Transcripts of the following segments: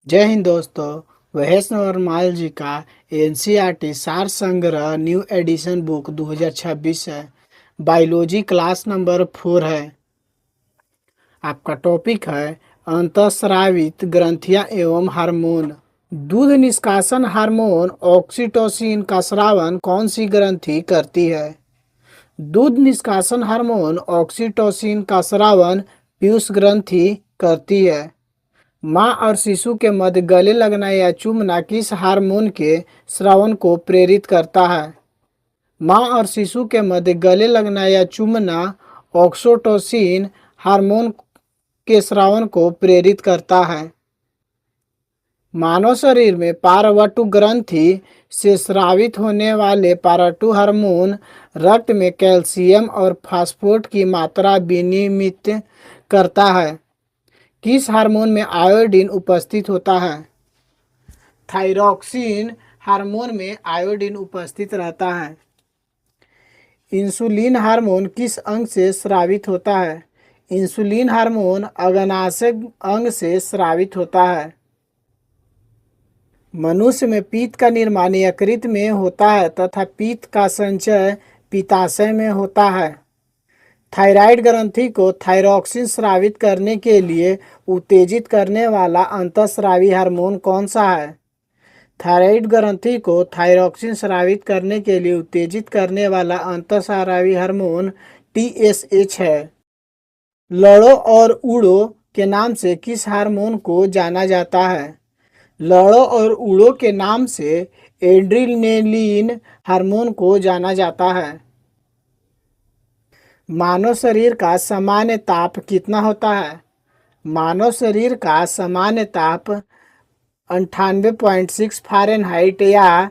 जय हिंद दोस्तों। महेश नवरमाल जी का एनसीईआरटी सार संग्रह न्यू एडिशन बुक 2026 है। बायोलॉजी क्लास नंबर 4 है। आपका टॉपिक है अंतःस्रावित ग्रंथियां एवं हार्मोन। दूध निष्कासन हार्मोन ऑक्सीटोसिन का स्रावन कौन सी ग्रंथि करती है? दूध निष्कासन हार्मोन ऑक्सीटोसिन का स्रावन पीयूष ग्रंथि करती है। माँ और शिशु के मध्य गले लगना या चूमना किस हार्मोन के स्रावन को प्रेरित करता है? माँ और शिशु के मध्य गले लगना या चूमना ऑक्सीटोसिन हार्मोन के स्रावन को प्रेरित करता है। मानव शरीर में पारवटु ग्रंथि से स्रावित होने वाले पारवटु हार्मोन रक्त में कैल्शियम और फास्फोरस की मात्रा विनियमित करता है। किस हार्मोन में आयोडीन उपस्थित होता है? थायरॉक्सिन हार्मोन में आयोडीन उपस्थित रहता है। इंसुलिन हार्मोन किस अंग से स्रावित होता है? इंसुलिन हार्मोन अग्नाशय अंग से स्रावित होता है। मनुष्य में पित्त का निर्माण यकृत में होता है तथा पित्त का संचय पित्ताशय में होता है। थायराइड ग्रंथि को थायरॉक्सिन स्रावित करने के लिए उत्तेजित करने वाला अंतःस्रावी हार्मोन कौन सा है? थायराइड ग्रंथि को थायरॉक्सिन स्रावित करने के लिए उत्तेजित करने वाला अंतःस्रावी हार्मोन TSH है। लड़ो और उड़ो के नाम से किस हार्मोन को जाना जाता है? लड़ो और उड़ो के नाम से एड्रिनलिन हार्मोन को जाना जाता है। मानव शरीर का सामान्य ताप कितना होता है? मानव शरीर का सामान्य ताप 98.6 फ़ारेनहाइट या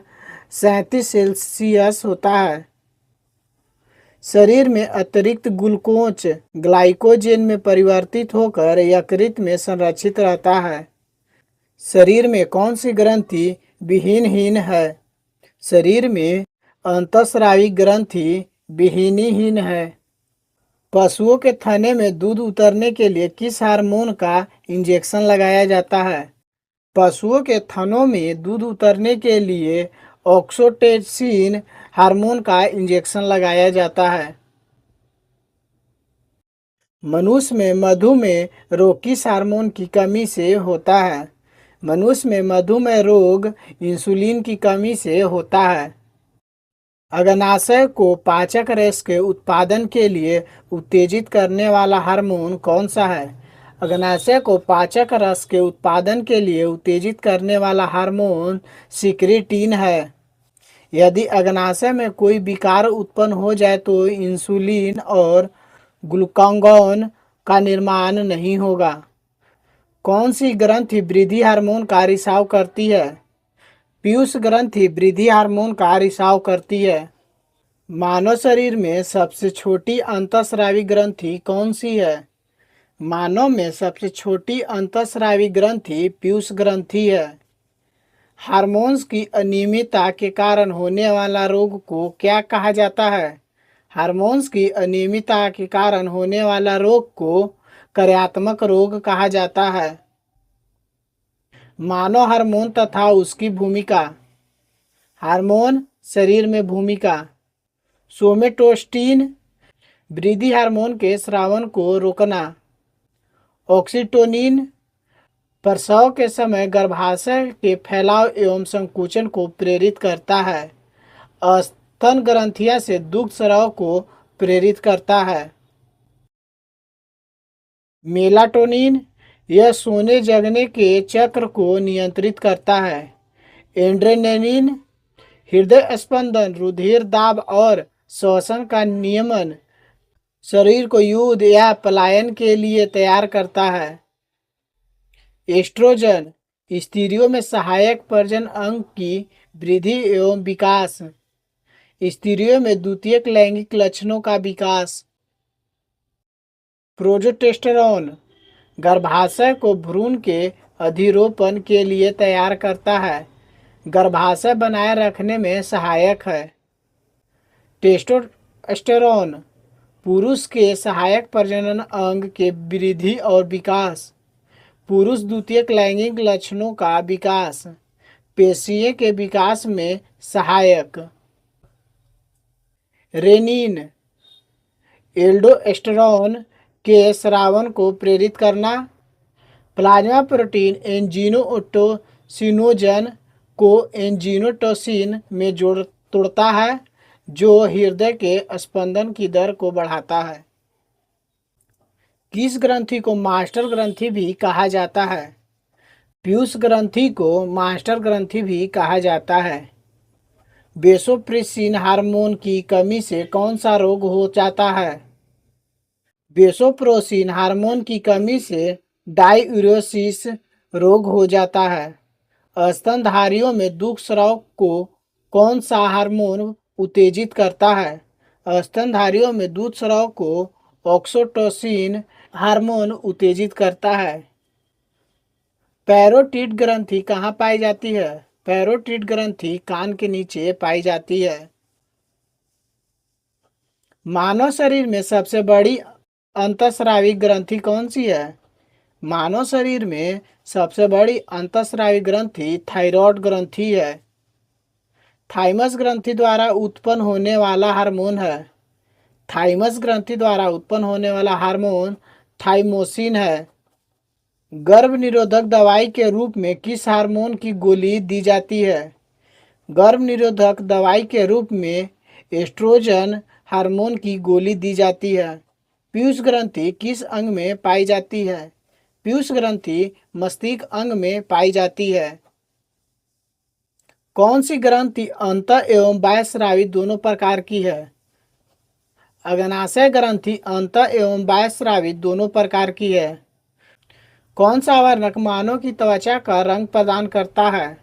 37 सेल्सियस होता है। शरीर में अतिरिक्त ग्लूकोज ग्लाइकोजन में परिवर्तित होकर यकृत में संरक्षित रहता है। शरीर में कौन सी ग्रंथि विहीनहीन है? शरीर में अंतःस्रावी ग्रंथि विहीनहीन है। पशुओं के थने में दूध उतरने के लिए किस हार्मोन का इंजेक्शन लगाया जाता है? पशुओं के थनों में दूध उतरने के लिए ऑक्सीटोसिन हार्मोन का इंजेक्शन लगाया जाता है। मनुष्य में मधुमेह रोग किस हार्मोन की कमी से होता है? मनुष्य में मधुमेह रोग इंसुलिन की कमी से होता है। अग्नाशय को पाचक रस के उत्पादन के लिए उत्तेजित करने वाला हार्मोन कौन सा है? अग्नाशय को पाचक रस के उत्पादन के लिए उत्तेजित करने वाला हार्मोन सिक्रीटिन है। यदि अग्नाशय में कोई विकार उत्पन्न हो जाए तो इंसुलिन और ग्लूकागॉन का निर्माण नहीं होगा। कौन सी ग्रंथि वृद्धि हार्मोन का रिसाव करती है? पीयूष ग्रंथि वृद्धि हार्मोन का रिसाव करती है। मानव शरीर में सबसे छोटी अंतःस्रावी ग्रंथि कौन सी है? मानव में सबसे छोटी अंतःस्रावी ग्रंथि पीयूष ग्रंथि है। हार्मोन्स की अनियमितता के कारण होने वाला रोग को क्या कहा जाता है? हार्मोन्स की अनियमितता के कारण होने वाला रोग को कार्यात्मक रोग कहा जाता है। मानव हार्मोन तथा उसकी भूमिका। हार्मोन शरीर में भूमिका। सोमेटोस्टिन वृद्धि हार्मोन के स्रावन को रोकना। ऑक्सीटोनिन प्रसव के समय गर्भाशय के फैलाव एवं संकुचन को प्रेरित करता है। स्तन ग्रंथियां से दुग्ध स्राव को प्रेरित करता है। मेलाटोनिन यह सोने जगने के चक्र को नियंत्रित करता है। एड्रेनलिन हृदय स्पंदन रुधिर दाब और श्वसन का नियमन शरीर को युद्ध या पलायन के लिए तैयार करता है। एस्ट्रोजन स्त्रियों में सहायक प्रजनन अंग की वृद्धि एवं विकास। स्त्रियों में द्वितीयक लैंगिक लक्षणों का विकास। प्रोजेस्टेरोन गर्भाशय को भ्रूण के अधिरोपण के लिए तैयार करता है। गर्भाशय बनाए रखने में सहायक है। टेस्टोस्टेरोन पुरुष के सहायक प्रजनन अंग के वृद्धि और विकास। पुरुष द्वितीयक लैंगिक लक्षणों का विकास, पेशीय के विकास में सहायक। रेनिन, एल्डोस्टेरोन के स्रावन को प्रेरित करना। प्लाज्मा प्रोटीन एंजियोटेंसिनोजन को एंजियोटेंसिन में तोड़ता है, जो हृदय के स्पंदन की दर को बढ़ाता है। किस ग्रंथि को मास्टर ग्रंथि भी कहा जाता है? पीयूष ग्रंथि को मास्टर ग्रंथि भी कहा जाता है। वेसोप्रेसिन हार्मोन की कमी से कौन सा रोग हो जाता है? वेसोप्रेसिन हार्मोन की कमी से डाययूरेसिस रोग हो जाता है। स्तनधारियों में दुग्ध स्राव को कौन सा हार्मोन उत्तेजित करता है? स्तनधारियों में दूध स्राव को ऑक्सीटोसिन हार्मोन उत्तेजित करता है। पैरोटिड ग्रंथि कहाँ पाई जाती है? पैरोटिड ग्रंथि कान के नीचे पाई जाती है। मानव शरीर में सबसे बड़ी अंतःस्रावी ग्रंथि कौन सी है? मानव शरीर में सबसे बड़ी अंतःस्रावी ग्रंथि थायराइड ग्रंथि है। थाइमस ग्रंथि द्वारा उत्पन्न होने वाला हार्मोन है। थाइमस ग्रंथि द्वारा उत्पन्न होने वाला हार्मोन थाइमोसिन है। गर्भ निरोधक दवाई के रूप में किस हार्मोन की गोली दी जाती है? गर्भ निरोधक दवाई के रूप में एस्ट्रोजन हार्मोन की गोली दी जाती है। पीयूष ग्रंथि किस अंग में पाई जाती है? पीयूष ग्रंथि मस्तिष्क अंग में पाई जाती है। कौन सी ग्रंथि अंतः एवं बाह्यस्रावी दोनों प्रकार की है? अग्नाशय ग्रंथि अंतः एवं बाह्यस्रावी दोनों प्रकार की है। कौन सा वर्णक मानव की त्वचा का रंग प्रदान करता है?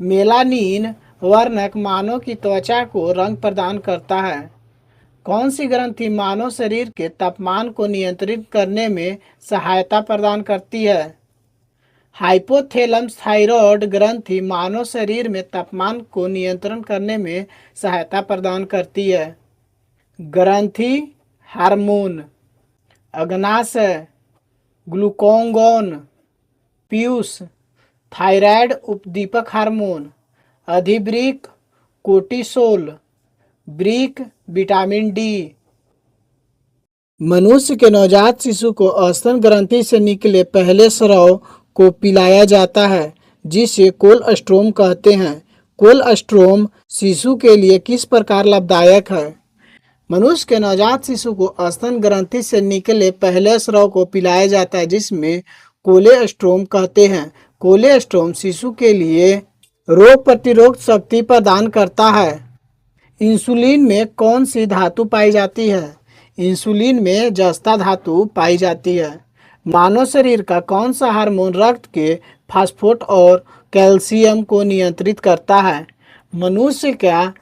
मेलानिन वर्णक मानव की त्वचा को रंग प्रदान करता है। कौन सी ग्रंथि मानव शरीर के तापमान को नियंत्रित करने में सहायता प्रदान करती है? हाइपोथैलेमस थायराइड ग्रंथि मानव शरीर में तापमान को नियंत्रण करने में सहायता प्रदान करती है। ग्रंथि हार्मोन, अग्नाशय, ग्लूकागॉन, पीयूष, थायराइड उपदीपक हार्मोन, अधिवृक्क, कोर्टिसोल, वृक्क, विटामिन डी। मनुष्य के नवजात शिशु को स्तन ग्रंथि से निकले पहले स्राव को पिलाया जाता है, जिसे कोलोस्ट्रम कहते हैं। कोलोस्ट्रम शिशु के लिए किस प्रकार लाभदायक है? मनुष्य के नवजात शिशु को स्तन ग्रंथि से निकले पहले स्राव को पिलाया जाता है, जिसमें कोलेस्ट्रम कहते हैं। कोलेस्ट्रम शिशु के लिए रोग प्रतिरोध शक्ति प्रदान करता है। इंसुलिन में कौन सी धातु पाई जाती है? इंसुलिन में जस्ता धातु पाई जाती है। मानव शरीर का कौन सा हार्मोन रक्त के फास्फोरेट और कैल्शियम को नियंत्रित करता है? मनुष्य का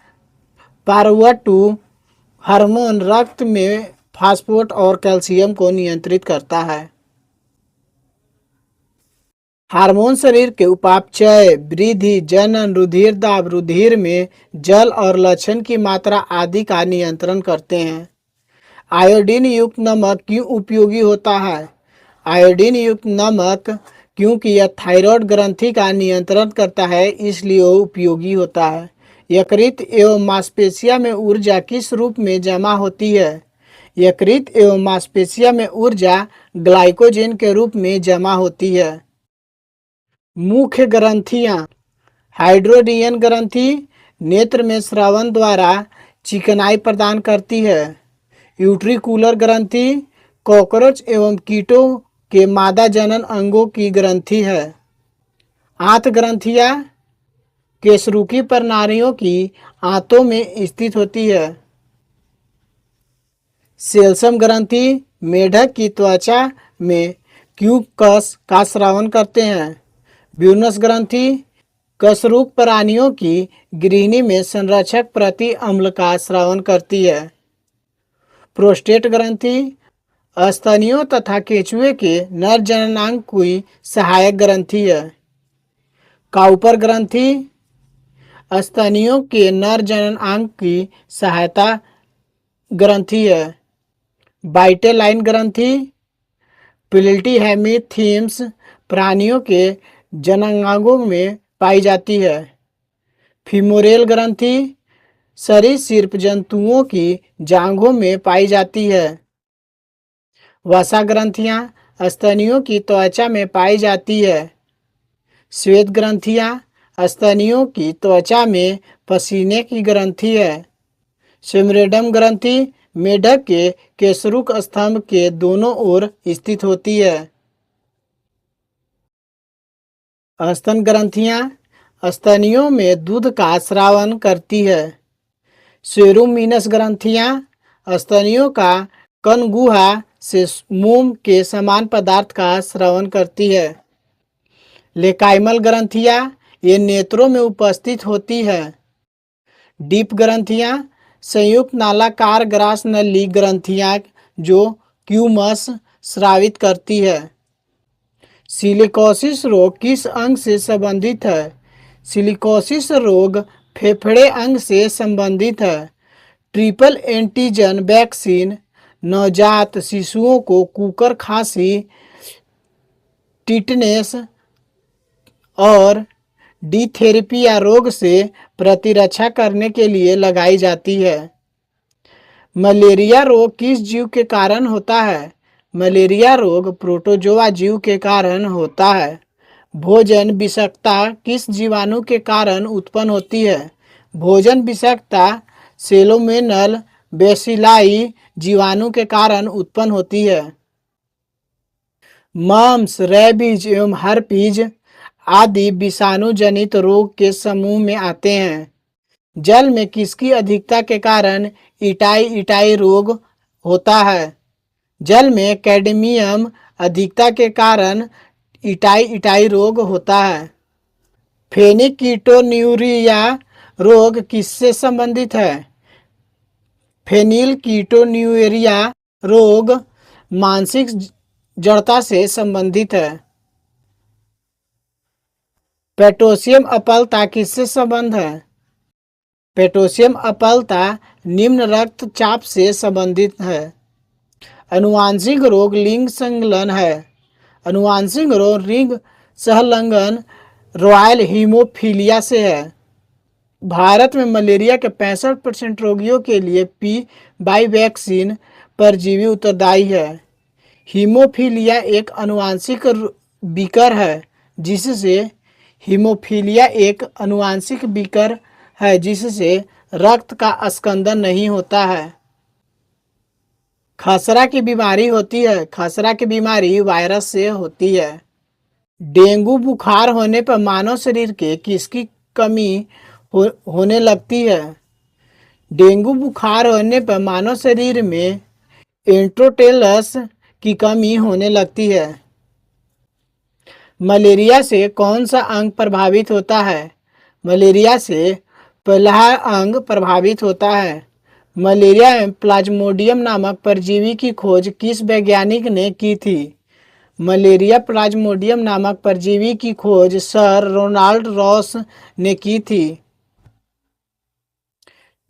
पायरुवेट हार्मोन रक्त में फास्फोरेट और कैल्शियम को नियंत्रित करता है। हार्मोन शरीर के उपापचय, वृद्धि, जनन, रुधिर दाब, रुधिर में जल और लक्षण की मात्रा आदि का नियंत्रण करते हैं। आयोडीन युक्त नमक क्यों उपयोगी होता है? आयोडीन युक्त नमक क्योंकि यह थायराइड ग्रंथि का नियंत्रण करता है, इसलिए वो उपयोगी होता है। यकृत एवं मांसपेशियों में ऊर्जा किस रूप में जमा होती है? यकृत एवं मांसपेशियों में ऊर्जा ग्लाइकोजन के रूप में जमा होती है। मुख्य ग्रंथियां: हाइड्रोनियन ग्रंथि नेत्र में स्रावन द्वारा चिकनाई प्रदान करती है। यूट्रिकुलर ग्रंथि कॉकरोच एवं कीटों के मादा जनन अंगों की ग्रंथि है। आंत ग्रंथियां केशरुकी प्रणालियों की आंतों में स्थित होती है। सेल्सम ग्रंथि मेढक की त्वचा में क्यूकस का स्रावन करते हैं। ब्यूनस ग्रंथि कशरूक प्राणियों की गिरनी में संरक्षक प्रति अम्ल का स्रावन करती है। प्रोस्टेट ग्रंथि स्तनियों तथा केंचुए के नर जननांग की सहायक ग्रंथि है। काउपर ग्रंथि स्तनियों के नर जननांग की सहायता ग्रंथि है। बाइटेलाइन ग्रंथि प्लेटिहेमिथीम्स प्राणियों के जननांगों में पाई जाती है। फीमोरल ग्रंथि सरीसृप जंतुओं की जांघों में पाई जाती है। वसा ग्रंथियां स्तनियों की त्वचा में पाई जाती है। श्वेत ग्रंथियां स्तनियों की त्वचा में पसीने की ग्रंथि है। सिमरेडम ग्रंथि मेढक के केसरुक स्तंभ के दोनों ओर स्थित होती है। स्तन ग्रंथियां स्तनियों में दूध का स्रावन करती है। सेरुमिनस ग्रंथियां स्तनियों का कनगुहा से मोम के समान पदार्थ का स्रावन करती है। लेकाइमल ग्रंथियां ये नेत्रों में उपस्थित होती है। डीप ग्रंथियां संयुक्त नालाकार ग्रास नली ग्रंथियां जो क्यूमस स्रावित करती है। सिलिकोसिस रोग किस अंग से संबंधित है? सिलिकोसिस रोग फेफड़े अंग से संबंधित है। ट्रिपल एंटीजन वैक्सीन नवजात शिशुओं को कुकर खांसी, टिटनेस और डिथेरिपिया रोग से प्रतिरक्षा करने के लिए लगाई जाती है। मलेरिया रोग किस जीव के कारण होता है? मलेरिया रोग प्रोटोजोआ जीव के कारण होता है। भोजन विषाक्तता किस जीवाणु के कारण उत्पन्न होती है? भोजन विषाक्तता सेलोमेनल बेसिलाई जीवाणु के कारण उत्पन्न होती है। मम्स, रेबीज एवं हर्पीज आदि विषाणु जनित रोग के समूह में आते हैं। जल में किसकी अधिकता के कारण इटाई रोग होता है? जल में कैडमियम अधिकता के कारण इटाई रोग होता है। फेनिलकीटोन्यूरिया रोग किससे संबंधित है? फेनिलकीटोन्यूरिया रोग मानसिक जड़ता से संबंधित है। पोटेशियम अपलता किससे संबंध है? पोटेशियम अपलता निम्न रक्तचाप से संबंधित है। अनुवांशिक रोग लिंग संलग्न है। अनुवांशिक रोग लिंग संलग्न रॉयल हीमोफीलिया से है। भारत में मलेरिया के 65% रोगियों के लिए पी वैक्सीन परजीवी उत्तरदायी है। हीमोफीलिया एक अनुवांशिक विकर है जिससे रक्त का स्कंदन नहीं होता है। खसरा की बीमारी होती है। खसरा की बीमारी वायरस से होती है। डेंगू बुखार होने पर मानव शरीर के किसकी कमी होने लगती है? डेंगू बुखार होने पर मानव शरीर में एंट्रोटेलस की कमी होने लगती है। मलेरिया से कौन सा अंग प्रभावित होता है? मलेरिया से पहला अंग प्रभावित होता है। मलेरिया में प्लाज्मोडियम नामक परजीवी की खोज किस वैज्ञानिक ने की थी? मलेरिया प्लाज्मोडियम नामक परजीवी की खोज सर रोनाल्ड रॉस ने की थी।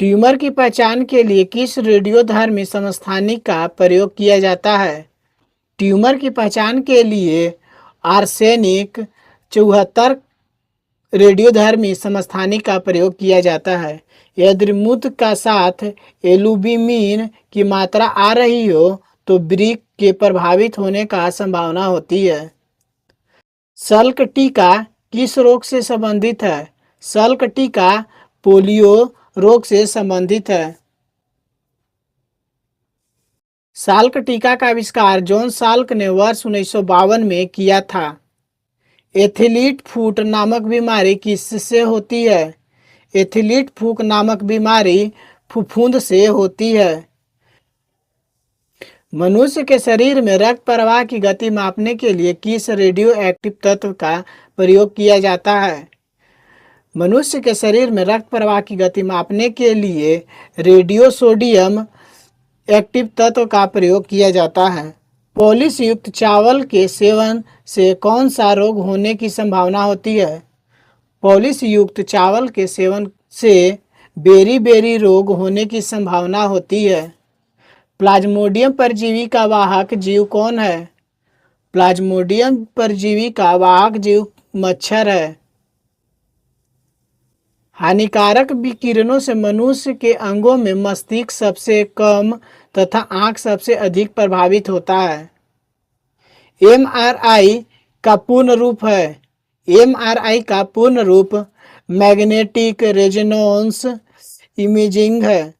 ट्यूमर की पहचान के लिए किस रेडियोधर्मी समस्थानिक का प्रयोग किया जाता है? ट्यूमर की पहचान के लिए आर्सेनिक 74 रेडियोधर्मी समस्थानिक का प्रयोग किया जाता है। यदि मूत्र का साथ एल्बुमिन की मात्रा आ रही हो तो वृक्क के प्रभावित होने का संभावना होती है। सल्क टीका किस रोग से संबंधित है? सल्क टीका पोलियो रोग से संबंधित है। साल्क टीका का आविष्कार जॉन साल्क ने वर्ष 1952 में किया था। एथलीट फूट नामक बीमारी किससे होती है? एथलीट फूट नामक बीमारी फफूंद से होती है। मनुष्य के शरीर में रक्त प्रवाह की गति मापने के लिए किस रेडियो एक्टिव तत्व का प्रयोग किया जाता है? मनुष्य के शरीर में रक्त प्रवाह की गति मापने के लिए रेडियो सोडियम एक्टिव तत्व का प्रयोग किया जाता है। पॉलिश युक्त चावल के सेवन से कौन सा रोग होने की संभावना होती है? पॉलिश युक्त चावल के सेवन से बेरी रोग होने की संभावना होती है। प्लाज्मोडियम परजीवी का वाहक जीव कौन है? प्लाज्मोडियम परजीवी का वाहक जीव मच्छर है। हानिकारक विकिरणों से मनुष्य के अंगों में मस्तिष्क सबसे कम तथा आंख सबसे अधिक प्रभावित होता है। एमआरआई का पूर्ण रूप है। एमआरआई का पूर्ण रूप मैग्नेटिक रेजोनेंस इमेजिंग है।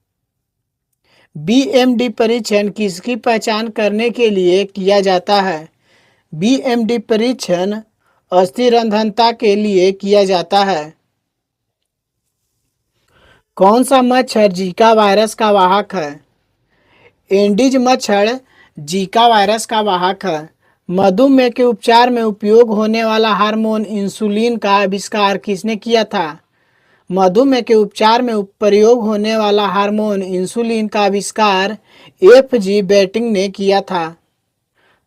बीएमडी परीक्षण किसकी पहचान करने के लिए किया जाता है? बीएमडी परीक्षण अस्थिरंध्रता के लिए किया जाता है। कौन सा मच्छर जीका वायरस का वाहक है? एंडीज मच्छर जीका वायरस का वाहक है। मधुमेह के उपचार में उपयोग होने वाला हार्मोन इंसुलिन का आविष्कार किसने किया था? मधुमेह के उपचार में प्रयोग होने वाला हार्मोन इंसुलिन का आविष्कार एफ.जी. बेंटिक ने किया था।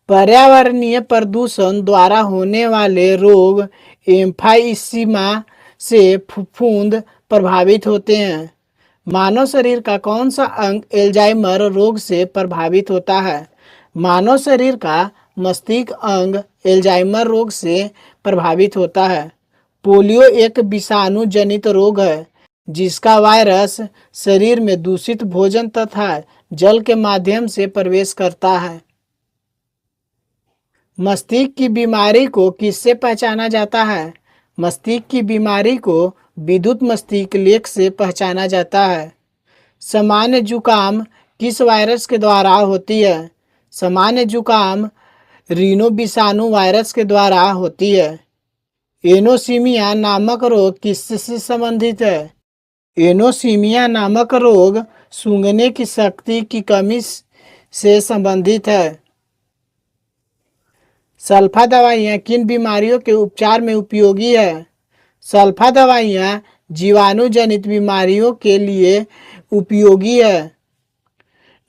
पर्यावरणीय प्रदूषण द्वारा होने वाले रोग एम्फाइसीमा से फफूंद प्रभावित होते हैं। मानव शरीर का कौन सा अंग एल्जाइमर रोग से प्रभावित होता है? मानव शरीर का मस्तिष्क अंग एल्जाइमर रोग से प्रभावित होता है। पोलियो एक विषाणु जनित रोग है जिसका वायरस शरीर में दूषित भोजन तथा जल के माध्यम से प्रवेश करता है। मस्तिष्क की बीमारी को किससे पहचाना जाता है? मस्तिष्क की बीमारी को विद्युत मस्तिष्क लेख से पहचाना जाता है। सामान्य जुकाम किस वायरस के द्वारा होती है? सामान्य जुकाम रीनो विषाणु वायरस के द्वारा होती है। एनोसीमिया नामक रोग किससे संबंधित है? एनोसीमिया नामक रोग सूंघने की शक्ति की कमी से संबंधित है। सल्फा दवाइयाँ किन बीमारियों के उपचार में उपयोगी है? सल्फा दवाइयाँ जीवाणु जनित बीमारियों के लिए उपयोगी है।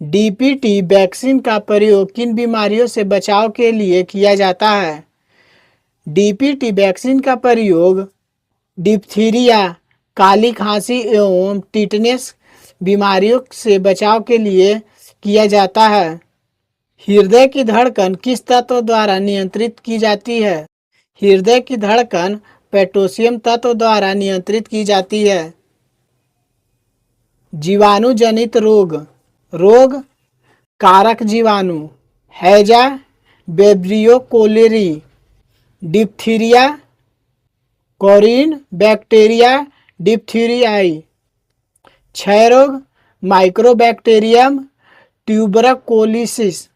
डीपीटी वैक्सीन का प्रयोग किन बीमारियों से बचाव के लिए किया जाता है? डीपीटी वैक्सीन का प्रयोग डिप्थीरिया, काली खांसी एवं टिटनेस बीमारियों से बचाव के लिए किया जाता है। हृदय की धड़कन किस तत्व द्वारा नियंत्रित की जाती है? हृदय की धड़कन पोटेशियम तत्व द्वारा नियंत्रित की जाती है। जीवाणु जनित रोग कारक जीवाणु हैजा, vibrio cholerae, diphtheria, corynebacterium diphtheriae. क्षय रोग माइक्रोबैक्टीरियम ट्यूबरकुलोसिस।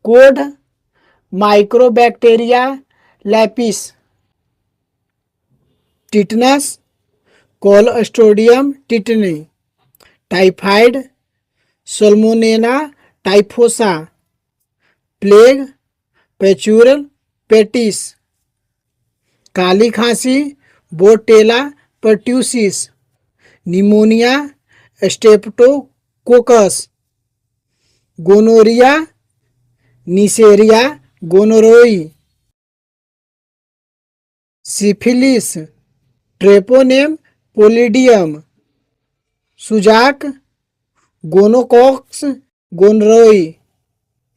कोढ़ mycobacteria leprae. Tetanus clostridium tetani. Typhoid salmonella typhosa. Plague pasteurella pestis. काली खांसी bordetella pertussis. Pneumonia streptococcus. Gonorrhoea neisseria gonorrhoeae. Syphilis treponema pallidum. सुजाक गोनोकॉक्स गोनरोई।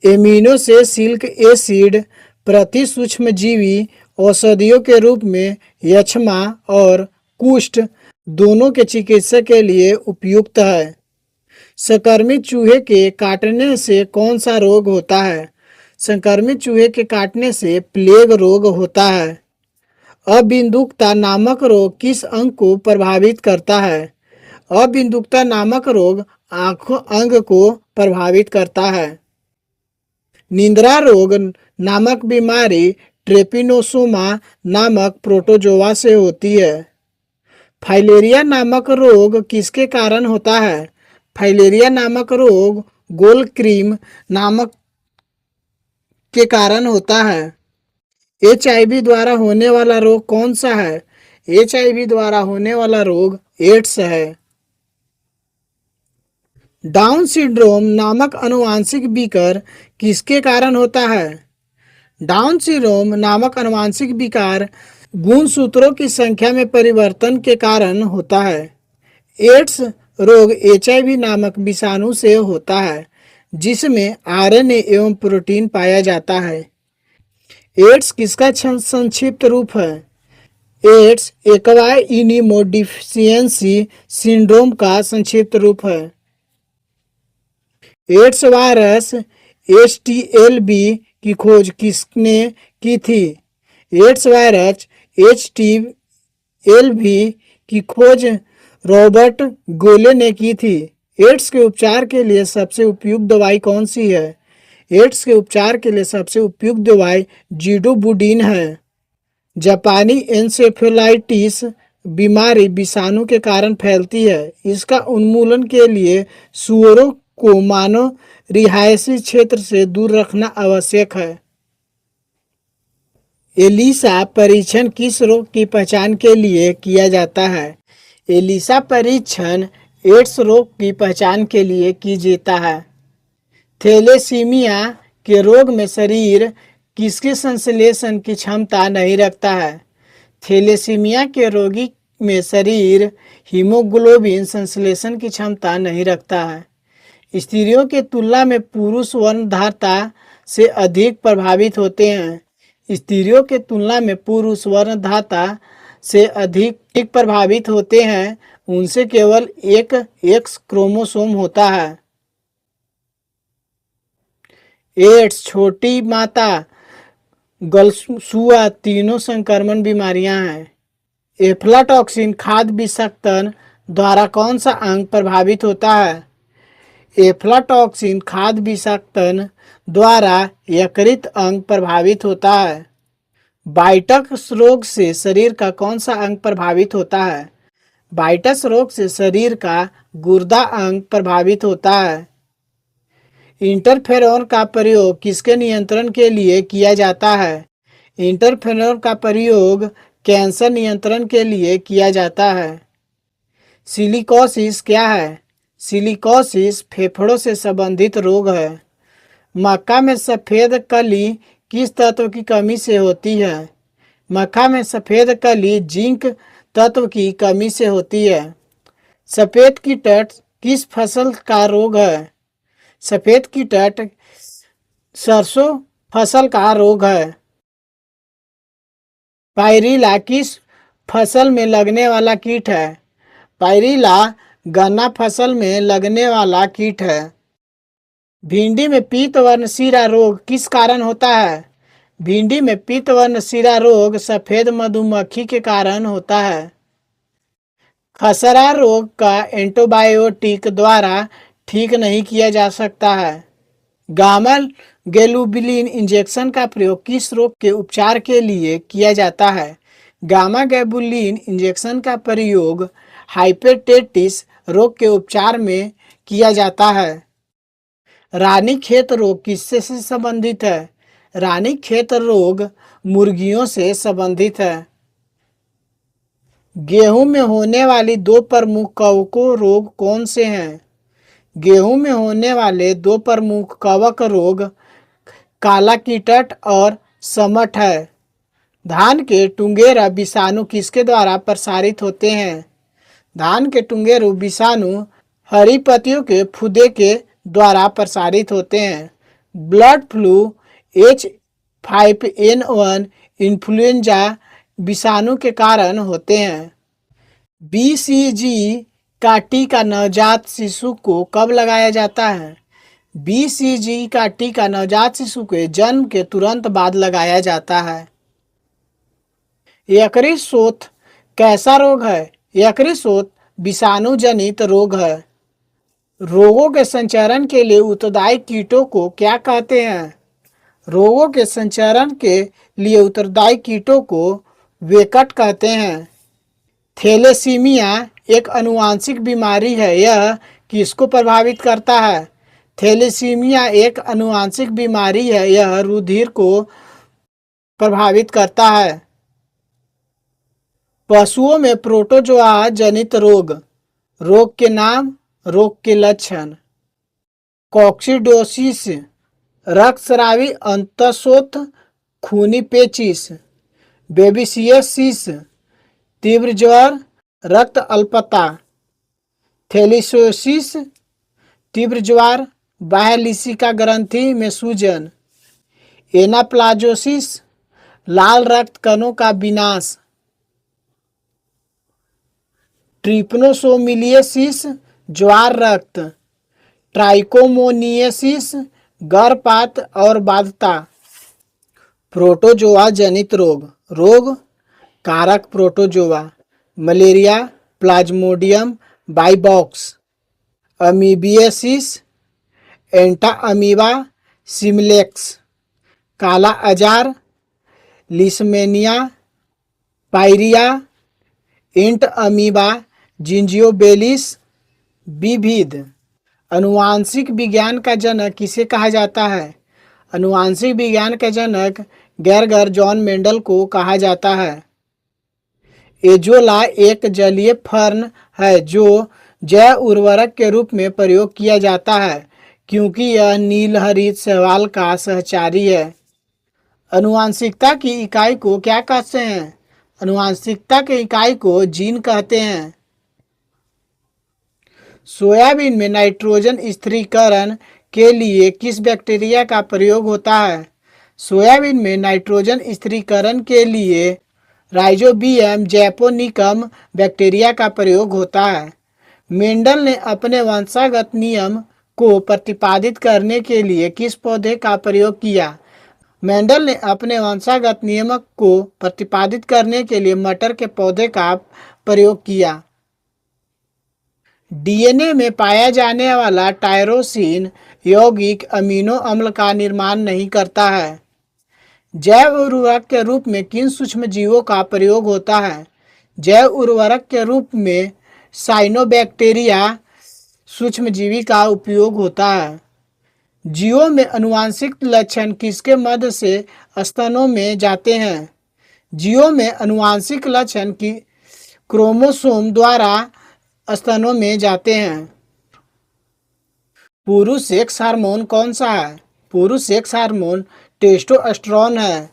एमिनो से सिल्क acid प्रति सूक्ष्मजीवी औषधियों के रूप में यक्ष्मा और कुष्ठ दोनों के चिकित्सा के लिए उपयुक्त है। संक्रमित चूहे के काटने से कौन सा रोग होता है? संक्रमित चूहे के काटने से प्लेग रोग होता है। अबिंदुकता नामक रोग किस अंग को प्रभावित करता है? अबिंदुकता नामक रोग आंखों अंग को प्रभावित करता है। निद्रा रोग नामक बीमारी ट्रेपिनोसोमा नामक प्रोटोजोआ से होती है। फाइलेरिया नामक रोग किसके कारण होता है? फाइलेरिया नामक रोग गोल क्रीम नामक के कारण होता है। एचआईवी द्वारा होने वाला रोग कौन सा है? एचआईवी द्वारा होने वाला रोग एड्स है। डाउन सिंड्रोम नामक आनुवंशिक विकार किसके कारण होता है? डाउन सिंड्रोम नामक आनुवंशिक विकार गुणसूत्रों की संख्या में परिवर्तन के कारण होता है। एड्स रोग एचआईवी नामक विषाणु से होता है जिसमें आरएनए एवं प्रोटीन पाया जाता है। एड्स किसका संक्षिप्त रूप है? एड्स एक्वायर्ड इम्यूनोडेफिशिएंसी सिंड्रोम का संक्षिप्त रूप है। एड्स वायरस HTLV की खोज किसने की थी? एड्स वायरस HTLV की खोज रॉबर्ट गोले ने की थी। एड्स के उपचार के लिए सबसे उपयुक्त दवाई कौन सी है? एड्स के उपचार के लिए सबसे उपयुक्त दवाई ज़िडोबुडिन है। जापानी एन्सेफेलाइटिस बीमारी विषाणु के कारण फैलती है। इसका उन्मूलन के लिए सूअरों को मानव रिहायशी क्षेत्र से दूर रखना आवश्यक है। एलिसा परीक्षण किस रोग की पहचान के लिए किया जाता है? एलिसा परीक्षण एड्स रोग की पहचान के लिए की जाता है। थैलेसीमिया के रोग में शरीर किसके संश्लेषण की क्षमता नहीं रखता है? थैलेसीमिया के रोगी में शरीर हीमोग्लोबिन संश्लेषण की क्षमता नहीं रखता है। स्त्रियों के तुलना में पुरुष वर्णधारता से अधिक प्रभावित होते हैं। स्त्रियों के तुलना में पुरुष वर्णधारता से अधिक प्रभावित होते हैं। उनसे केवल एक एक्स क्रोमोसोम होता है। एड्स, छोटी माता, गलसुआ तीनों संक्रमण बीमारियां हैं। एफ्लाटॉक्सिन खाद्य विषाक्तन द्वारा कौन सा अंग प्रभावित होता है? एफ्लाटॉक्सिन खाद्य विषाक्तन द्वारा यकृत अंग प्रभावित होता है। बाइटस रोग से शरीर का कौन सा अंग प्रभावित होता है? बाइटस रोग से शरीर का गुर्दा अंग प्रभावित होता है। इंटरफेरोन का प्रयोग किसके नियंत्रण के लिए किया जाता है? इंटरफेरोन का प्रयोग कैंसर नियंत्रण के लिए किया जाता है। सिलिकोसिस क्या है? सिलिकोसिस फेफड़ों से संबंधित रोग है। मक्का में सफ़ेद कली किस तत्व की कमी से होती है? मक्का में सफ़ेद कली जिंक तत्व की कमी से होती है। सफ़ेद कीट किस फसल का रोग है? सफ़ेद कीट सरसों फसल का रोग है। पायरिला किस फसल में लगने वाला कीट है? पायरिला गन्ना फसल में लगने वाला कीट है। भिंडी में पीतवर्ण सिरा रोग किस कारण होता है? भिंडी में पीतवर्ण सिरा रोग सफेद मधुमक्खी के कारण होता है। खसरा रोग का एंटीबायोटिक द्वारा ठीक नहीं किया जा सकता है। गामा ग्लोबुलिन इंजेक्शन का प्रयोग किस रोग के उपचार के लिए किया जाता है? गामा ग्लोबुलिन इंजेक्शन का प्रयोग हेपेटाइटिस रोग के उपचार में किया जाता है। रानीखेत रोग किससे संबंधित है? रानीखेत रोग मुर्गियों से संबंधित है। गेहूं में होने वाली दो प्रमुख कवक रोग कौन से हैं? गेहूं में होने वाले दो प्रमुख कवक रोग काला कीटट और समट है। धान के टुंगेरा विषाणु किसके द्वारा प्रसारित होते हैं? धान के टुंगेरू विषाणु हरी पत्तियों के फुदे के द्वारा प्रसारित होते हैं। बर्ड फ्लू H5N1 इन्फ्लुएंजा विषाणु के कारण होते हैं। BCG का टीका नवजात शिशु को कब लगाया जाता है? BCG का टीका नवजात शिशु के जन्म के तुरंत बाद लगाया जाता है। यकृत शोथ कैसा रोग है? यकृत शोथ विषाणु जनित रोग है। रोगों के संचरण के लिए उत्तरदायी कीटों को क्या कहते हैं? रोगों के संचरण के लिए उत्तरदायी कीटों को वेकट कहते हैं। थैलेसीमिया एक आनुवंशिक बीमारी है। यह किसको प्रभावित करता है? थैलेसीमिया एक आनुवंशिक बीमारी है। यह रुधिर को प्रभावित करता है। पशुओं में प्रोटोजोआ जनित रोग। रोग के नाम, रोग के लक्षण। कॉक्सिडोसिस रक्तस्रावी अंतःशोथ खूनी पेचिश। बेबिसियसिस तीव्र ज्वर रक्त अल्पता। थैलिसोसिस तीव्र ज्वर बाह्य लिसिका ग्रंथि में सूजन। एनाप्लाजोसिस लाल रक्त कणों का विनाश, ट्रिपनोसोमिलियसिस ज्वार रक्त, ट्राइकोमोनियसिस गर्भपात और बाध्यता, प्रोटोजोआ जनित रोग, रोग कारक प्रोटोजोआ, मलेरिया, प्लाज्मोडियम बाइबॉक्स, अमीबियसिस, एंटा अमीबा सिमिलेक्स, काला अजार, लिसमेनिया, पायरिया, इंट अमीबा जिंजियोबेलिस, विविध। अनुवांशिक विज्ञान का जनक किसे कहा जाता है? अनुवांशिक विज्ञान का जनक गेर्गर जॉन मेंडल को कहा जाता है। एजोला एक जलीय फर्न है जो जैव उर्वरक के रूप में प्रयोग किया जाता है क्योंकि यह नीलहरित शैवाल का सहचारी है। अनुवांशिकता की इकाई को क्या कहते हैं? अनुवांशिकता की इकाई को जीन कहते हैं। सोयाबीन में नाइट्रोजन स्थिरीकरण के लिए किस बैक्टीरिया का प्रयोग होता है? सोयाबीन में नाइट्रोजन स्थिरीकरण के लिए राइजोबियम जैपोनिकम बैक्टीरिया का प्रयोग होता है। मेंडल ने अपने वंशागत नियम को प्रतिपादित करने के लिए किस पौधे का प्रयोग किया? मेंडल ने अपने वंशागत नियम को प्रतिपादित करने के लिए मटर के पौधे का प्रयोग किया। डीएनए में पाया जाने वाला टायरोसिन यौगिक अमीनो अम्ल का निर्माण नहीं करता है। जैव उर्वरक के रूप में किन सूक्ष्मजीवों का प्रयोग होता है? जैव उर्वरक के रूप में साइनोबैक्टीरिया सूक्ष्मजीवी का उपयोग होता है। जीवों में अनुवांशिक लक्षण किसके मध्य से स्तनों में जाते हैं? जीवों में अनुवांशिक लक्षण की क्रोमोसोम द्वारा स्तनों में जाते हैं। पुरुष सेक्स हार्मोन कौन सा है? पुरुष सेक्स हार्मोन टेस्टोस्टेरोन है।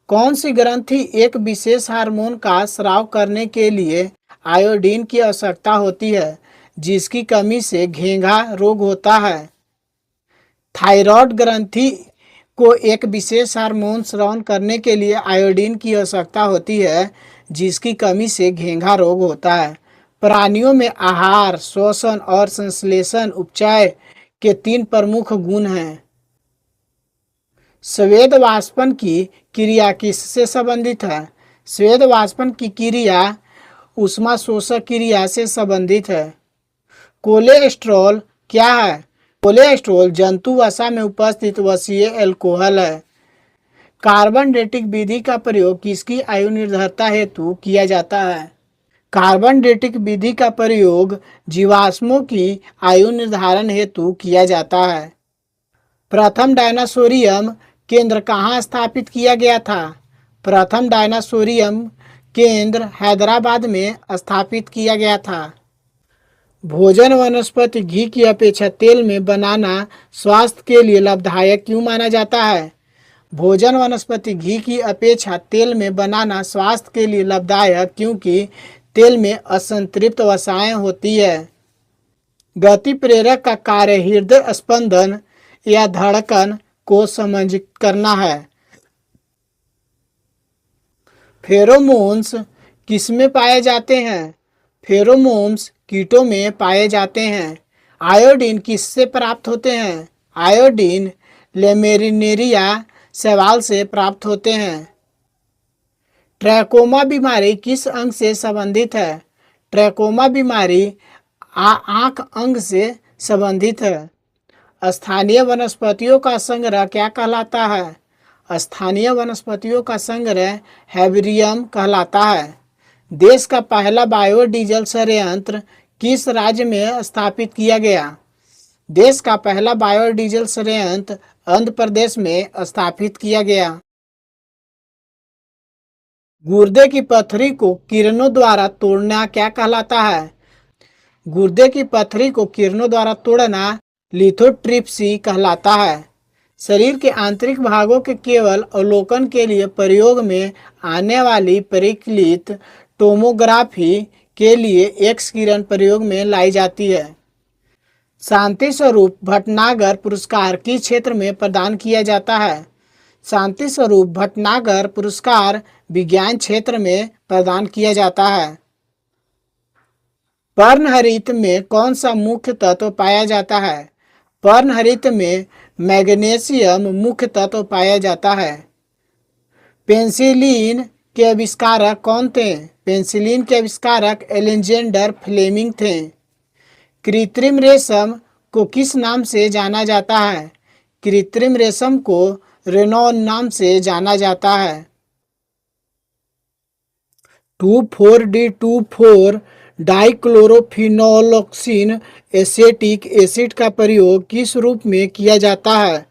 कौन सी ग्रंथि एक विशेष हार्मोन का स्राव करने के लिए आयोडीन की आवश्यकता होती है जिसकी कमी से घेंघा रोग होता है? थायराइड ग्रंथि को एक विशेष हार्मोन स्राव करने के लिए आयोडीन की आवश्यकता होती है जिसकी कमी से घेंघा रोग होता है। प्राणियों में आहार, श्वसन और संश्लेषण उपचय के 3 प्रमुख गुण हैं। स्वेद वाष्पन की क्रिया किससे संबंधित है? स्वेद वाष्पन की क्रिया ऊष्मा शोषक क्रिया से संबंधित है। कोलेस्ट्रॉल क्या है? कोलेस्ट्रॉल जंतु वसा में उपस्थित वसीय एल्कोहल है। कार्बन डेटिंग विधि का प्रयोग किसकी आयु निर्धारता हेतु किया जाता है? कार्बन डेटिंग विधि का प्रयोग जीवाश्मों की आयु निर्धारण हेतु किया जाता है। प्रथम डायनासोरियम केंद्र कहाँ स्थापित किया गया था? प्रथम डायनासोरियम केंद्र हैदराबाद में स्थापित किया गया था। भोजन वनस्पति घी की अपेक्षा तेल में बनाना स्वास्थ्य के लिए लाभदायक क्यों माना जाता है? भोजन वनस्पति घी की अपेक्षा तेल में बनाना स्वास्थ्य के लिए लाभदायक क्योंकि तेल में असंतृप्त वसाएं होती है। गति प्रेरक का कार्य हृदय स्पंदन या धड़कन को समायोजित करना है। फेरोमोन्स किसमें पाए जाते हैं? फेरोमोन्स कीटों में पाए जाते हैं। आयोडीन किससे प्राप्त होते हैं? आयोडीन लेमेरिनेरिया शैवाल से प्राप्त होते हैं। ट्रैकोमा बीमारी किस अंग से संबंधित है? ट्रैकोमा बीमारी आंख अंग से संबंधित है। स्थानीय वनस्पतियों का संग्रह क्या कहलाता है? स्थानीय वनस्पतियों का संग्रह हेर्बेरियम कहलाता है। देश का पहला बायोडीजल संयंत्र किस राज्य में स्थापित किया गया? देश का पहला बायोडीजल संयंत्र आंध्र प्रदेश में स्थापित किया गया। गुर्दे की पथरी को किरणों द्वारा तोड़ना क्या कहलाता है? गुर्दे की पथरी को किरणों द्वारा तोड़ना लिथोट्रिप्सी कहलाता है। शरीर के आंतरिक भागों के केवल अवलोकन के लिए प्रयोग में आने वाली परिकलित टोमोग्राफी के लिए एक्स किरण प्रयोग में लाई जाती है। शांति स्वरूप भटनागर पुरस्कार किस क्षेत्र में प्रदान किया जाता है? शांति स्वरूप भटनागर पुरस्कार विज्ञान क्षेत्र में प्रदान किया जाता है। पर्णहरित में कौन सा मुख्य तत्व पाया जाता है? पर्णहरित में मैग्नीशियम मुख्य तत्व पाया जाता है। पेंसिलिन के आविष्कारक कौन थे? पेंसिलिन के आविष्कारक एलेक्जेंडर फ्लेमिंग थे। कृत्रिम रेशम को किस नाम से जाना जाता है? कृत्रिम रेशम को रेनॉन नाम से जाना जाता है। 2,4-D-24 डाइक्लोरोफिनोलॉक्सिन एसेटिक एसिड का प्रयोग किस रूप में किया जाता है?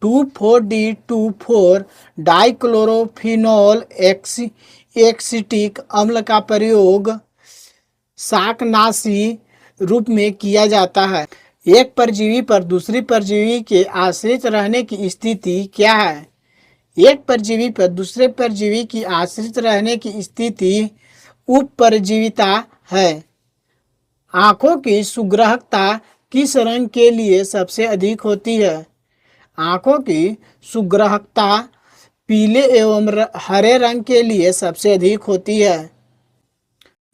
2,4-D-24 डाइक्लोरोफिनोल एसिटिक अम्ल का प्रयोग शाकनाशी रूप में किया जाता है। एक परजीवी पर दूसरी परजीवी के आश्रित रहने की स्थिति क्या है? एक परजीवी पर दूसरे परजीवी की आश्रित रहने की स्थिति उपपरजीविता है। आंखों की सुग्राहकता किस रंग के लिए सबसे अधिक होती है? आंखों की सुग्राहकता पीले एवं हरे रंग के लिए सबसे अधिक होती है।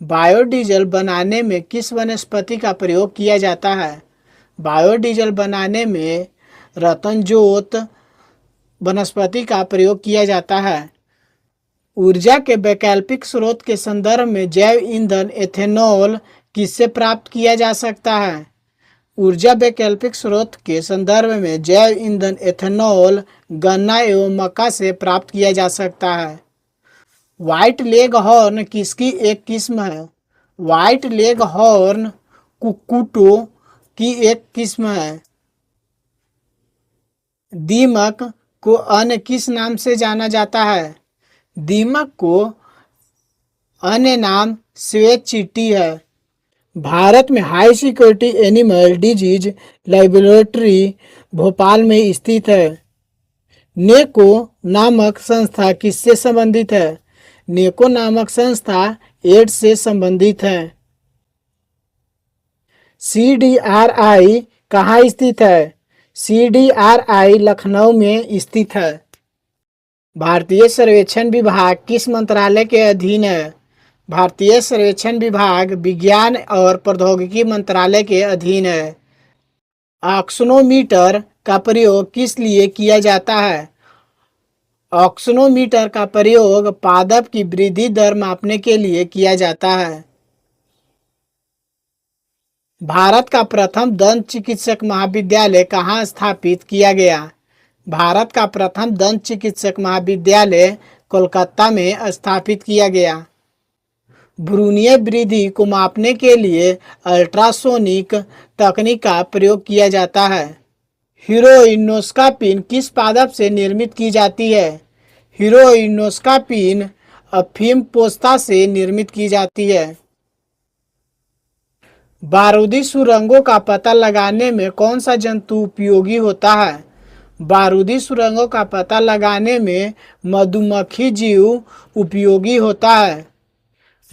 बायोडीजल बनाने में किस वनस्पति का प्रयोग किया जाता है? बायोडीजल बनाने में रतनजोत वनस्पति का प्रयोग किया जाता है। ऊर्जा के वैकल्पिक स्रोत के संदर्भ में जैव ईंधन एथेनॉल किससे प्राप्त किया जा सकता है? ऊर्जा वैकल्पिक स्रोत के संदर्भ में जैव ईंधन एथेनॉल गन्ना एवं मक्का से प्राप्त किया जा सकता है। व्हाइट लेग हॉर्न किसकी एक किस्म है? व्हाइट लेग हॉर्न कुक्कुटों की एक किस्म है। दीमक को अन्य किस नाम से जाना जाता है? दीमक को अन्य नाम श्वेत चींटी है। भारत में high security animal disease laboratory Bhopal में स्थित है। नेको नामक संस्था किससे संबंधित है? नेको नामक संस्था एड्स से संबंधित है। CDRI कहाँ स्थित है? CDRI लखनऊ में स्थित है। भारतीय सर्वेक्षण विभाग किस मंत्रालय के अधीन है? भारतीय सर्वेक्षण विभाग विज्ञान और प्रौद्योगिकी मंत्रालय के अधीन है। ऑक्सोनोमीटर का प्रयोग किस लिए किया जाता है? ऑक्सोनोमीटर का प्रयोग पादप की वृद्धि दर मापने के लिए किया जाता है। भारत का प्रथम दंत चिकित्सक महाविद्यालय कहाँ स्थापित किया गया? भारत का प्रथम दंत चिकित्सक महाविद्यालय कोलकाता में स्थापित किया गया। भ्रूणीय वृद्धि को मापने के लिए अल्ट्रासोनिक तकनीक का प्रयोग किया जाता है। हीरोइनोस्कापिन किस पादप से निर्मित की जाती है? हीरोइनोस्कापिन अफीम पोस्ता से निर्मित की जाती है। बारूदी सुरंगों का पता लगाने में कौन सा जंतु उपयोगी होता है? बारूदी सुरंगों का पता लगाने में मधुमक्खी जीव उपयोगी होता है।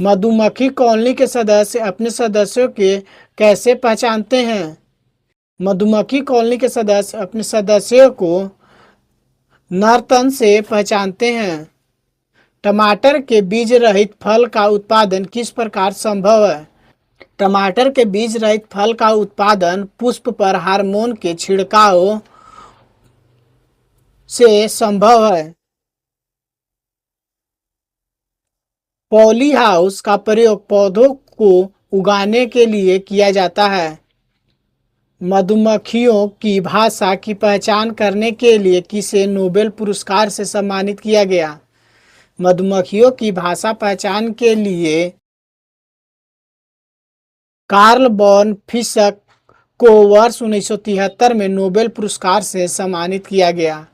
मधुमक्खी कॉलोनी के सदस्य अपने सदस्यों के कैसे पहचानते हैं? मधुमक्खी कॉलोनी के सदस्य अपने सदस्यों को नर्तन से पहचानते हैं। टमाटर के बीज रहित फल का उत्पादन किस प्रकार संभव है? टमाटर के बीज रहित फल का उत्पादन पुष्प पर हार्मोन के छिड़काव से संभव है। पॉली हाउस का प्रयोग पौधों को उगाने के लिए किया जाता है। मधुमक्खियों की भाषा की पहचान करने के लिए किसे नोबेल पुरस्कार से सम्मानित किया गया? मधुमक्खियों की भाषा पहचान के लिए कार्ल बॉन फिशक को वर्ष 1973 में नोबेल पुरस्कार से सम्मानित किया गया।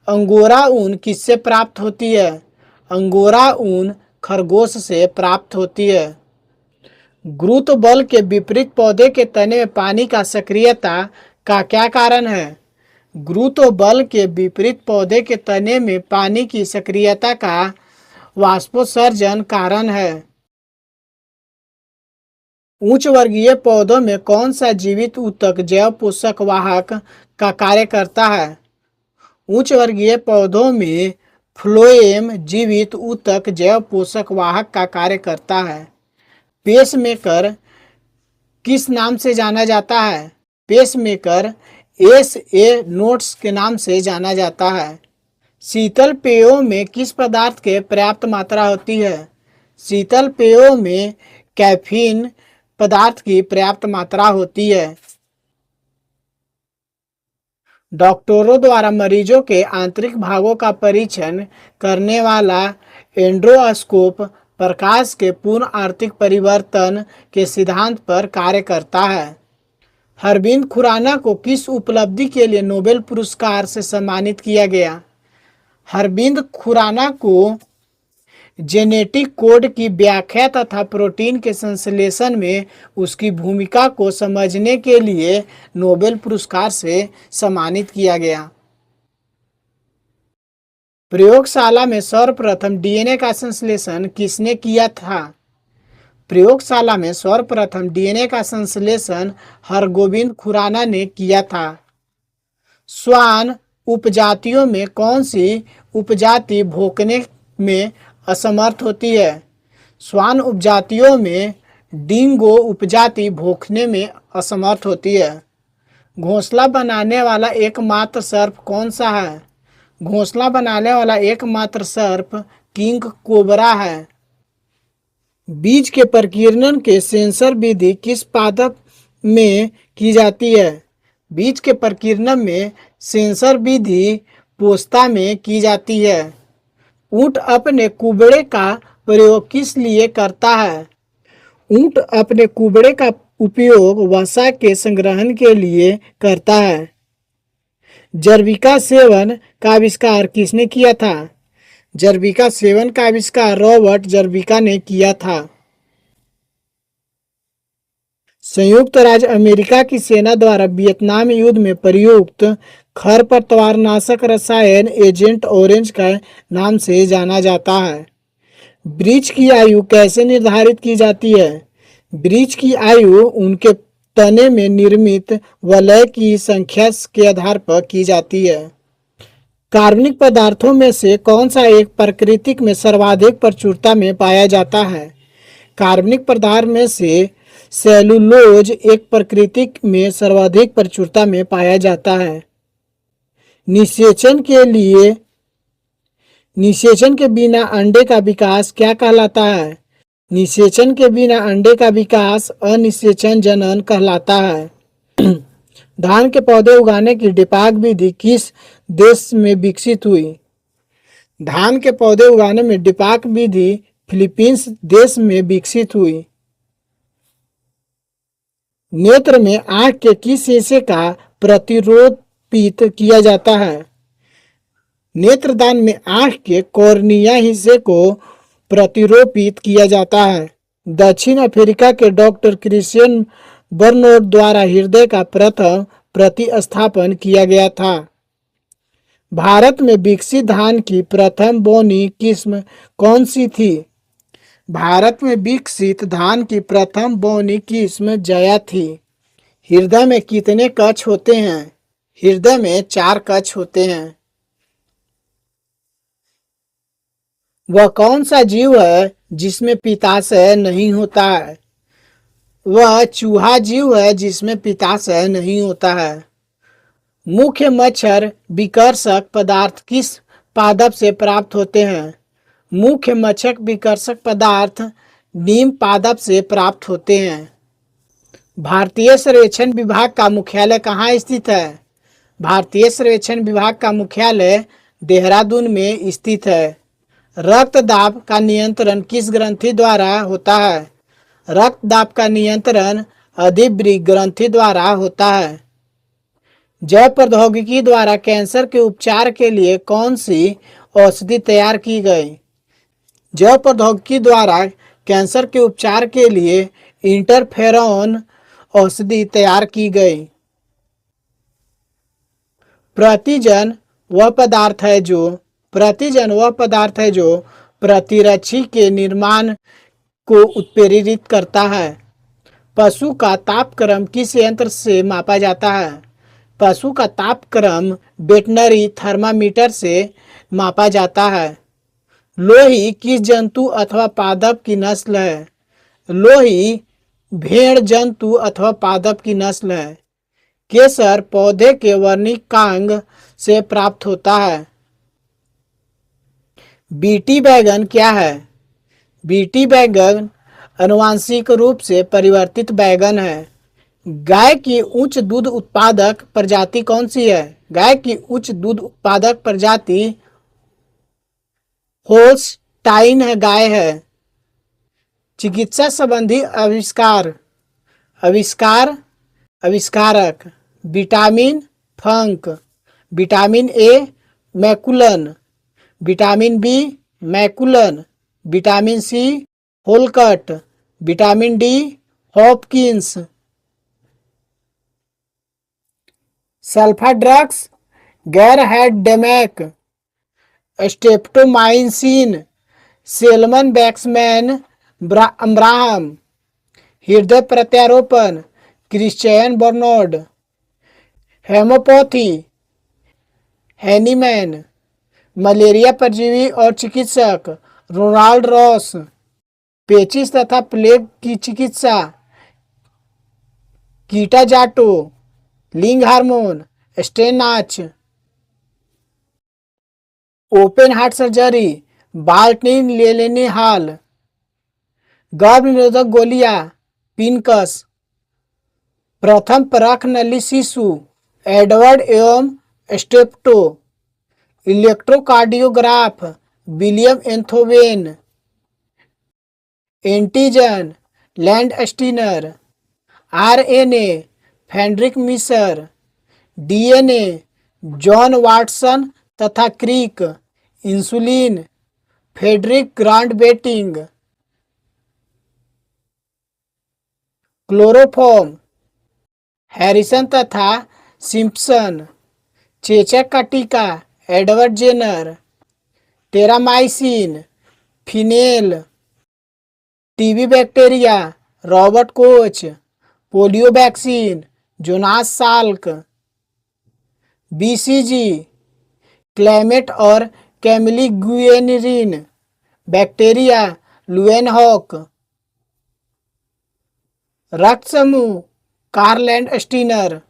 अंगोरा ऊन किससे प्राप्त होती है? अंगोरा ऊन खरगोश से प्राप्त होती है। गुरुत्व बल के विपरीत पौधे के तने में पानी का सक्रियता का क्या कारण है? गुरुत्व बल के विपरीत पौधे के तने में पानी की सक्रियता का वाष्पोत्सर्जन कारण है। उच्च वर्गीय पौधों में कौन सा जीवित ऊतक जैव पोषक वाहक का कार्य करता है? उच्च वर्गीय पौधों में फ्लोएम जीवित ऊतक जैव पोषक वाहक का कार्य करता है। पेसमेकर किस नाम से जाना जाता है? पेसमेकर SA नोड्स के नाम से जाना जाता है। शीतल पेयों में किस पदार्थ के पर्याप्त मात्रा होती है? शीतल पेयों में कैफीन पदार्थ की पर्याप्त मात्रा होती है। डॉक्टरों द्वारा मरीजों के आंतरिक भागों का परीक्षण करने वाला एंडोस्कोप प्रकाश के पूर्ण आवर्तिक परिवर्तन के सिद्धांत पर कार्य करता है। अरविंद खुराना को किस उपलब्धि के लिए नोबेल पुरस्कार से सम्मानित किया गया? अरविंद खुराना को जेनेटिक कोड की व्याख्या तथा प्रोटीन के संश्लेषण में उसकी भूमिका को समझने के लिए नोबेल पुरस्कार से सम्मानित किया गया। प्रयोगशाला में सर्वप्रथम DNA का संश्लेषण किसने किया था? प्रयोगशाला में सर्वप्रथम DNA का संश्लेषण हरगोविंद खुराना ने किया था। श्वान उपजातियों में कौन सी उपजाति भौंकने में असमर्थ होती है? श्वान उपजातियों में डिंगो उपजाति भौंकने में असमर्थ होती है। घोंसला बनाने वाला एकमात्र सर्प कौन सा है? घोंसला बनाने वाला एकमात्र सर्प किंग कोबरा है। बीज के प्रकीर्णन के सेंसर विधि किस पादप में की जाती है? बीज के प्रकीर्णन में सेंसर विधि पोस्ता में की जाती है। ऊंट अपने कुबड़े का प्रयोग किस लिए करता है? ऊंट अपने कुबड़े का उपयोग वसा के संग्रहण के लिए करता है। जर्विका सेवन का आविष्कार किसने किया था? जर्विका सेवन का आविष्कार रॉबर्ट जर्विका ने किया था। संयुक्त राज्य अमेरिका की सेना द्वारा वियतनाम युद्ध में प्रयुक्त खरपतवारनाशक रसायन एजेंट ऑरेंज का नाम से जाना जाता है। वृक्ष की आयु कैसे निर्धारित की जाती है? वृक्ष की आयु उनके तने में निर्मित वलय की संख्या के आधार पर की जाती है। कार्बनिक पदार्थों में से कौन सा एक प्राकृतिक में सर्वाधिक प्रचुरता में पाया जाता है? कार्बनिक पदार्थ में से सेलुलोज एक प्राकृतिक में सर्वाधिक प्रचुरता में पाया जाता है। निषेचन के बिना अंडे का विकास क्या कहलाता है? निषेचन के बिना अंडे का विकास अनिषेचन जनन कहलाता है। धान के पौधे उगाने की डिपाक विधि किस देश में विकसित हुई? धान के पौधे उगाने में डिपाक विधि फिलीपींस देश में विकसित हुई। नेत्र में आंख के किस हिस्से का प्रतिरोपित किया जाता है? नेत्रदान में आंख के कॉर्निया हिस्से को प्रतिरोपित किया जाता है। दक्षिण अफ्रीका के डॉक्टर क्रिश्चियन बर्नोट द्वारा हृदय का प्रथम प्रतिस्थापन किया गया था। भारत में विकसित धान की प्रथम बोनी किस्म कौन सी थी? भारत में विकसित धान की प्रथम बोनी किस्म जया थी। हृदय में कितने कक्ष होते हैं? हृदय में 4 कक्ष होते हैं। वह कौन सा जीव है जिसमें पित्ताशय नहीं होता है? वह चूहा जीव है जिसमें पित्ताशय नहीं होता है। मुख्य मच्छर विकर्षक पदार्थ किस पादप से प्राप्त होते हैं? मुख्य मच्छर विकर्षक पदार्थ नीम पादप से प्राप्त होते हैं। भारतीय सर्वेक्षण विभाग का मुख्यालय कहाँ स्थित है? भारतीय सर्वेक्षण विभाग का मुख्यालय देहरादून में स्थित है। रक्तदाब का नियंत्रण किस ग्रंथि द्वारा होता है? रक्तदाब का नियंत्रण अधिवृक्क ग्रंथि द्वारा होता है। जैव प्रौद्योगिकी द्वारा कैंसर के उपचार के लिए कौन सी औषधि तैयार की गई? जैव प्रौद्योगिकी द्वारा कैंसर के उपचार के लिए इंटरफेरॉन औषधि तैयार की गई। प्रतिजन वह पदार्थ है जो प्रतिरक्षी के निर्माण को उत्प्रेरित करता है। पशु का तापक्रम किस यंत्र से मापा जाता है? पशु का तापक्रम वेटरनरी थर्मामीटर से मापा जाता है। लोही किस जंतु अथवा पादप की नस्ल है? लोही भेड़ जंतु अथवा पादप की नस्ल है। केसर पौधे के वर्णिकांग से प्राप्त होता है। बीटी बैगन क्या है? बीटी बैगन आनुवांशिक रूप से परिवर्तित बैगन है। गाय की उच्च दूध उत्पादक प्रजाति कौन सी है? गाय की उच्च दूध उत्पादक प्रजाति होल्स्टाइन गाय है। चिकित्सा संबंधी आविष्कार। आविष्कारक vitamin Funk, vitamin A McCollum, vitamin B McCollum, vitamin C होलकट, vitamin D Hopkins. Sulfa drugs गैरहेडमेक, स्ट्रेप्टोमाइसिन, सेल्मन बैक्समैन अब्राहम। हृदय प्रत्यारोपण Christiaan Barnard. Homeopathy Hahnemann. Malaria परजीवी और चिकित्सक रोनाल्ड रॉस। पेचिश तथा प्लेग की चिकित्सा कीटा जाटो। लिंग हार्मोन स्टेनाच। ओपन हार्ट सर्जरी बाल्टिन लेलेनी हाल। गर्भ निरोधक गोलियां पिनकस। प्रथम परख नली शिशु एडवर्ड एवं Steptoe. Electrocardiograph William Einthoven. Antigen Landsteiner. RNA Friedrich Miescher. DNA John Watson तथा Crick. Insulin Frederick Grant Banting. Chloroform Harrison तथा सिम्पसन। चेचक का टीका एडवर्ड जेनर। टेरामाइसिन फिनेल। TB bacteria Robert Koch. Polio vaccine Jonas Salk. BCG Calmette और Camille Guerin. Bacteria Leeuwenhoek. रक्त समूह कार्लैंड Steiner.